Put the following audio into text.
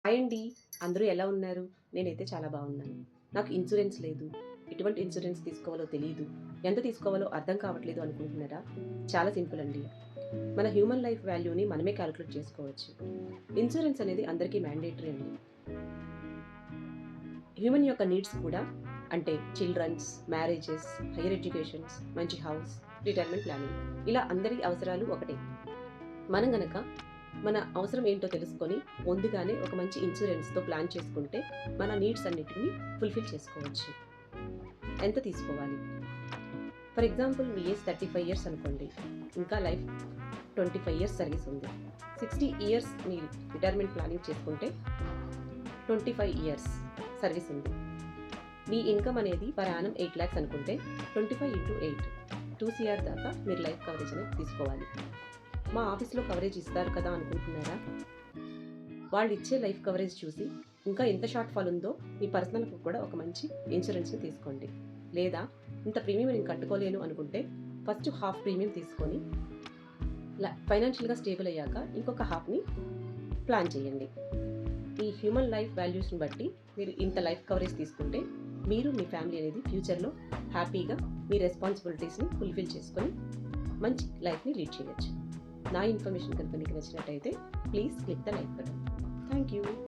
Hi అండి. అందరూ ఎలా ఉన్నారు? నేనైతే చాలా బాగున్నాను. నాకు ఇన్సూరెన్స్ లేదు. ఎటువంటి ఇన్సూరెన్స్ తీసుకోవాలో తెలీదు. ఎంత తీసుకోవాలో అర్థం కావట్లేదు అనుకుంటున్నారా? చాలా సింపుల్ అండి. మన హ్యూమన్ లైఫ్ వాల్యూని మనమే క్యాలిక్యులేట్ చేసుకోవచ్చు. ఇన్సూరెన్స్ అనేది అందరికీ మ్యాండేటరీ అండి. హ్యూమన్ యొక్క నీడ్స్ కూడా, అంటే చిల్డ్రన్స్, మ్యారేజెస్, హైయర్ ఎడ్యుకేషన్స్, మంచి హౌస్, రిటైర్మెంట్ ప్లానింగ్, ఇలా అందరి అవసరాలు ఒకటే. మనం గనక మన అవసరం ఏంటో తెలుసుకొని ముందుగానే ఒక మంచి ఇన్సూరెన్స్తో ప్లాన్ చేసుకుంటే మన నీడ్స్ అన్నిటిని ఫుల్ఫిల్ చేసుకోవచ్చు. ఎంత తీసుకోవాలి? For example, me age 35 years అనుకోండి. ఇంకా లైఫ్ 25 ఇయర్స్ సర్వీస్ ఉంది. 60 ఇయర్స్ మీరు రిటైర్మెంట్ ప్లానింగ్ చేసుకుంటే 25 ఇయర్స్ సర్వీస్ ఉంది. మీ ఇన్కమ్ అనేది పర్ యానం 8 lakhs అనుకుంటే 25 into 8 2 CR దాకా మీరు లైఫ్ కవరేజ్ అనేది తీసుకోవాలి. మా ఆఫీస్లో కవరేజ్ ఇస్తారు కదా అనుకుంటున్నారా? వాళ్ళు ఇచ్చే లైఫ్ కవరేజ్ చూసి ఇంకా ఎంత షార్ట్ ఫాల్ ఉందో మీ పర్సనల్కి కూడా ఒక మంచి ఇన్సూరెన్స్ని తీసుకోండి. లేదా ఇంత ప్రీమియం నేను కట్టుకోలేను అనుకుంటే ఫస్ట్ హాఫ్ ప్రీమియం తీసుకొని ఫైనాన్షియల్గా స్టేబుల్ అయ్యాక ఇంకొక హాఫ్ని ప్లాన్ చేయండి. ఈ హ్యూమన్ లైఫ్ వాల్యూస్ని బట్టి మీరు ఇంత లైఫ్ కవరేజ్ తీసుకుంటే మీరు మీ ఫ్యామిలీ అనేది ఫ్యూచర్లో హ్యాపీగా మీ రెస్పాన్సిబిలిటీస్ని ఫుల్ఫిల్ చేసుకొని మంచి లైఫ్ని లీడ్ చేయొచ్చు. నా ఇన్ఫర్మేషన్ కనుక మీకు నచ్చినట్టయితే please click the like button. Thank you.